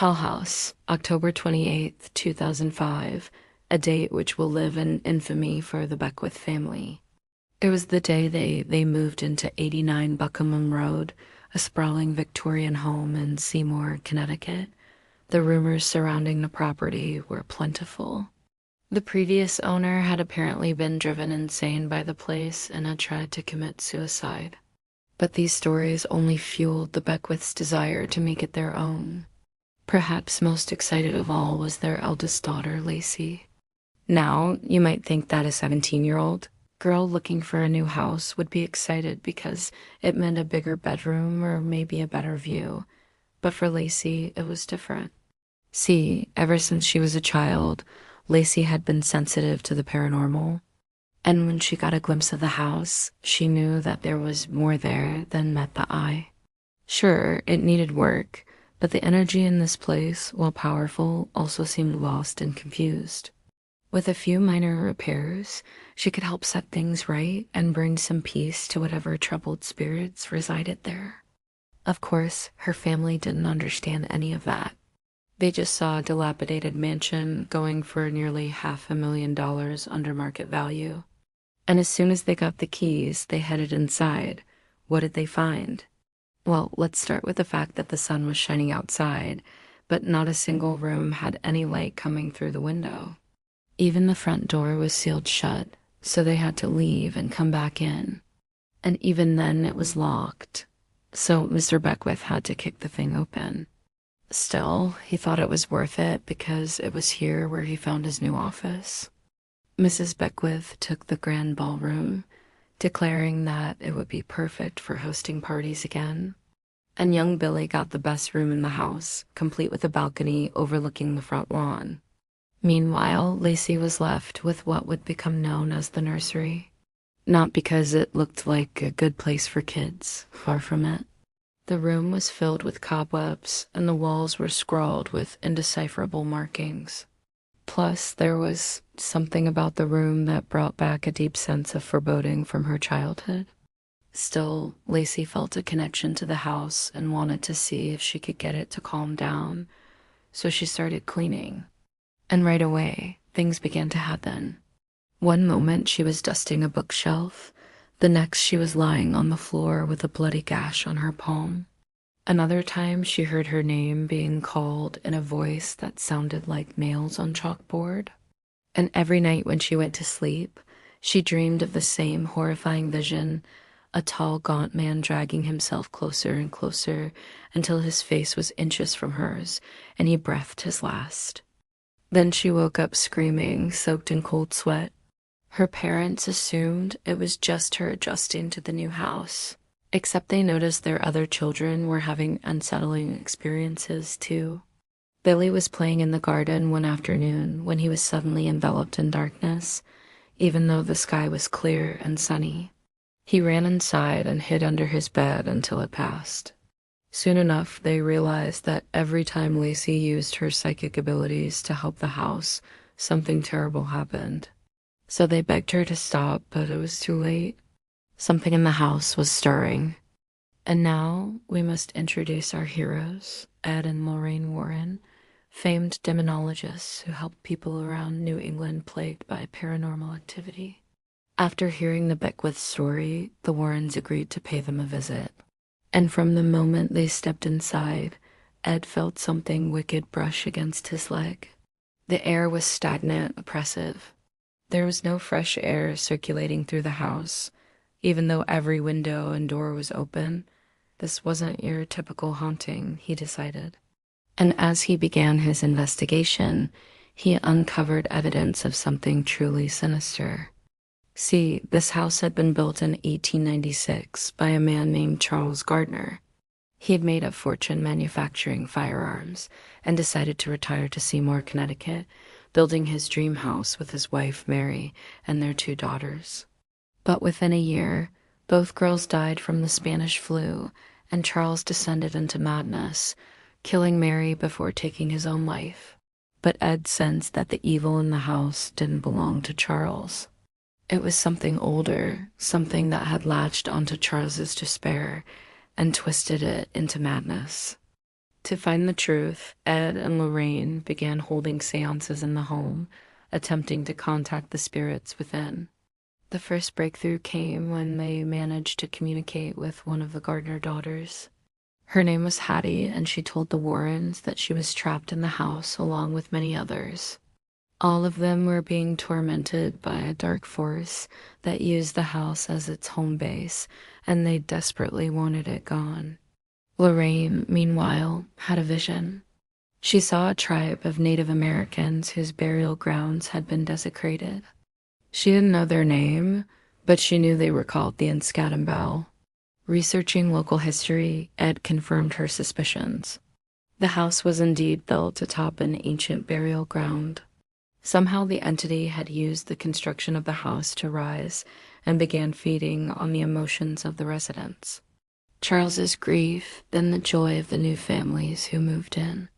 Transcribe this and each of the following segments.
Hell House, October 28th, 2005, a date which will live in infamy for the Beckwith family. It was the day they moved into 89 Buckingham Road, a sprawling Victorian home in Seymour, Connecticut. The rumors surrounding the property were plentiful. The previous owner had apparently been driven insane by the place and had tried to commit suicide. But these stories only fueled the Beckwiths' desire to make it their own. Perhaps most excited of all was their eldest daughter, Lacey. Now, you might think that a 17-year-old girl looking for a new house would be excited because it meant a bigger bedroom or maybe a better view. But for Lacey, it was different. See, ever since she was a child, Lacey had been sensitive to the paranormal. And when she got a glimpse of the house, she knew that there was more there than met the eye. Sure, it needed work, but the energy in this place, while powerful, also seemed lost and confused. With a few minor repairs, she could help set things right and bring some peace to whatever troubled spirits resided there. Of course, her family didn't understand any of that. They just saw a dilapidated mansion going for nearly $500,000 under market value. And as soon as they got the keys, they headed inside. What did they find? Well, let's start with the fact that the sun was shining outside, but not a single room had any light coming through the window. Even the front door was sealed shut, so they had to leave and come back in. And even then it was locked, so Mr. Beckwith had to kick the thing open. Still, he thought it was worth it because it was here where he found his new office. Mrs. Beckwith took the grand ballroom, declaring that it would be perfect for hosting parties again. And young Billy got the best room in the house, complete with a balcony overlooking the front lawn. Meanwhile, Lacey was left with what would become known as the nursery. Not because it looked like a good place for kids, far from it. The room was filled with cobwebs, and the walls were scrawled with indecipherable markings. Plus, there was something about the room that brought back a deep sense of foreboding from her childhood. Still, Lacey felt a connection to the house and wanted to see if she could get it to calm down, so she started cleaning. And right away, things began to happen. One moment she was dusting a bookshelf, the next she was lying on the floor with a bloody gash on her palm. Another time she heard her name being called in a voice that sounded like nails on chalkboard. And every night when she went to sleep, she dreamed of the same horrifying vision, a tall, gaunt man dragging himself closer and closer until his face was inches from hers and he breathed his last. Then she woke up screaming, soaked in cold sweat. Her parents assumed it was just her adjusting to the new house, except they noticed their other children were having unsettling experiences too. Billy was playing in the garden one afternoon when he was suddenly enveloped in darkness, even though the sky was clear and sunny. He ran inside and hid under his bed until it passed. Soon enough, they realized that every time Lacey used her psychic abilities to help the house, something terrible happened. So they begged her to stop, but it was too late. Something in the house was stirring. And now we must introduce our heroes, Ed and Lorraine Warren, famed demonologists who helped people around New England plagued by paranormal activity. After hearing the Beckwith story, the Warrens agreed to pay them a visit. And from the moment they stepped inside, Ed felt something wicked brush against his leg. The air was stagnant, oppressive. There was no fresh air circulating through the house, even though every window and door was open. This wasn't your typical haunting, he decided. And as he began his investigation, he uncovered evidence of something truly sinister. See, this house had been built in 1896 by a man named Charles Gardner. He had made a fortune manufacturing firearms and decided to retire to Seymour, Connecticut, building his dream house with his wife, Mary, and their 2 daughters. But within a year, both girls died from the Spanish flu, and Charles descended into madness, killing Mary before taking his own life. But Ed sensed that the evil in the house didn't belong to Charles. It was something older, something that had latched onto Charles's despair and twisted it into madness. To find the truth, Ed and Lorraine began holding seances in the home, attempting to contact the spirits within. The first breakthrough came when they managed to communicate with one of the Gardner daughters. Her name was Hattie, and she told the Warrens that she was trapped in the house along with many others. All of them were being tormented by a dark force that used the house as its home base, and they desperately wanted it gone. Lorraine, meanwhile, had a vision. She saw a tribe of Native Americans whose burial grounds had been desecrated. She didn't know their name, but she knew they were called the Enscadambau. Researching local history, Ed confirmed her suspicions. The house was indeed built atop an ancient burial ground. Somehow the entity had used the construction of the house to rise and began feeding on the emotions of the residents. Charles's grief, then the joy of the new families who moved in.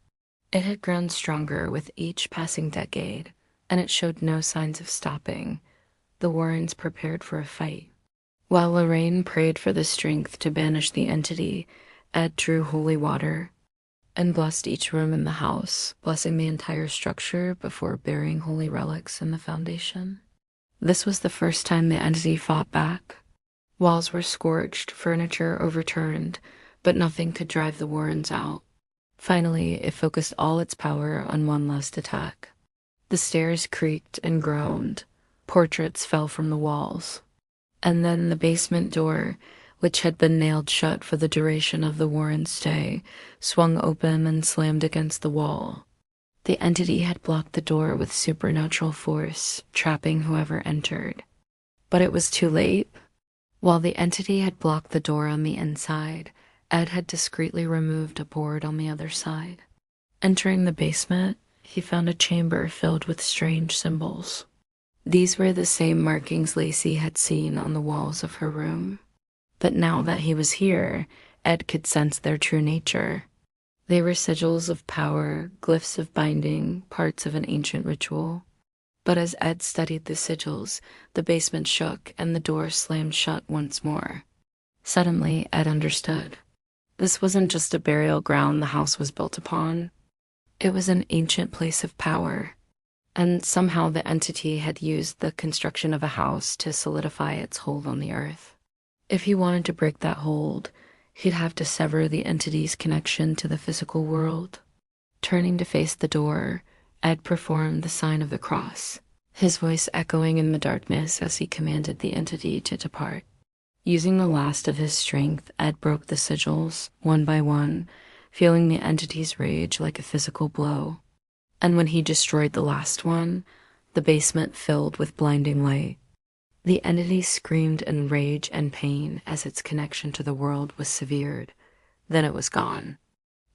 It had grown stronger with each passing decade, and it showed no signs of stopping. The Warrens prepared for a fight. While Lorraine prayed for the strength to banish the entity, Ed drew holy water and blessed each room in the house, blessing the entire structure before burying holy relics in the foundation. This was the first time the entity fought back. Walls were scorched, furniture overturned, but nothing could drive the Warrens out. Finally, it focused all its power on one last attack. The stairs creaked and groaned. Portraits fell from the walls. And then the basement door, which had been nailed shut for the duration of the Warrens' stay, swung open and slammed against the wall. The entity had blocked the door with supernatural force, trapping whoever entered. But it was too late. While the entity had blocked the door on the inside, Ed had discreetly removed a board on the other side. Entering the basement, he found a chamber filled with strange symbols. These were the same markings Lacey had seen on the walls of her room. But now that he was here, Ed could sense their true nature. They were sigils of power, glyphs of binding, parts of an ancient ritual. But as Ed studied the sigils, the basement shook and the door slammed shut once more. Suddenly, Ed understood. This wasn't just a burial ground the house was built upon. It was an ancient place of power. And somehow the entity had used the construction of a house to solidify its hold on the earth. If he wanted to break that hold, he'd have to sever the entity's connection to the physical world. Turning to face the door, Ed performed the sign of the cross, his voice echoing in the darkness as he commanded the entity to depart. Using the last of his strength, Ed broke the sigils, one by one, feeling the entity's rage like a physical blow. And when he destroyed the last one, the basement filled with blinding light. The entity screamed in rage and pain as its connection to the world was severed. Then it was gone.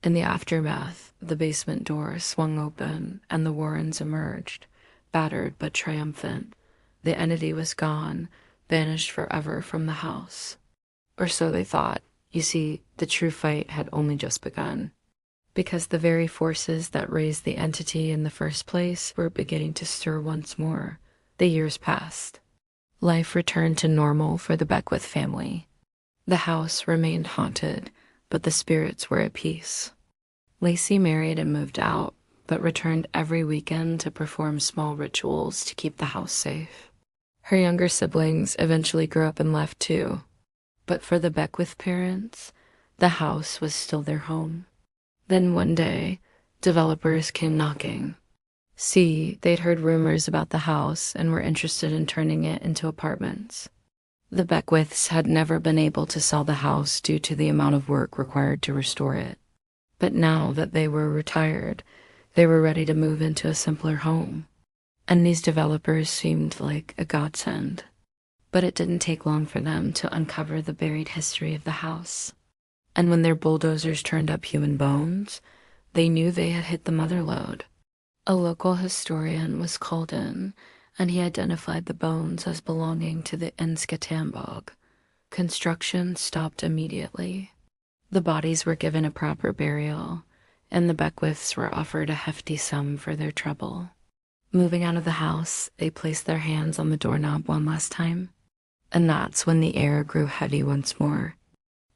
In the aftermath, the basement door swung open and the Warrens emerged, battered but triumphant. The entity was gone, banished forever from the house. Or so they thought. You see, the true fight had only just begun. Because the very forces that raised the entity in the first place were beginning to stir once more. The years passed. Life returned to normal for the Beckwith family. The house remained haunted, but the spirits were at peace. Lacey married and moved out, but returned every weekend to perform small rituals to keep the house safe. Her younger siblings eventually grew up and left too. But for the Beckwith parents, the house was still their home. Then one day, developers came knocking. See, they'd heard rumors about the house and were interested in turning it into apartments. The Beckwiths had never been able to sell the house due to the amount of work required to restore it. But now that they were retired, they were ready to move into a simpler home. And these developers seemed like a godsend. But it didn't take long for them to uncover the buried history of the house. And when their bulldozers turned up human bones, they knew they had hit the mother lode. A local historian was called in, and he identified the bones as belonging to the Enscatambog. Construction stopped immediately. The bodies were given a proper burial, and the Beckwiths were offered a hefty sum for their trouble. Moving out of the house, they placed their hands on the doorknob one last time, and that's when the air grew heavy once more.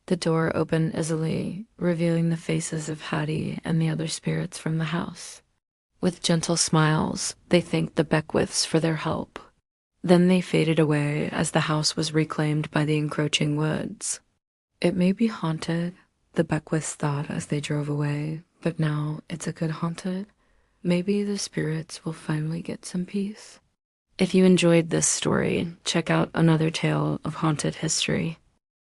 The door opened easily, revealing the faces of Hattie and the other spirits from the house. With gentle smiles, they thanked the Beckwiths for their help. Then they faded away as the house was reclaimed by the encroaching woods. It may be haunted, the Beckwiths thought as they drove away, but now it's a good haunted. Maybe the spirits will finally get some peace. If you enjoyed this story, check out another tale of haunted history.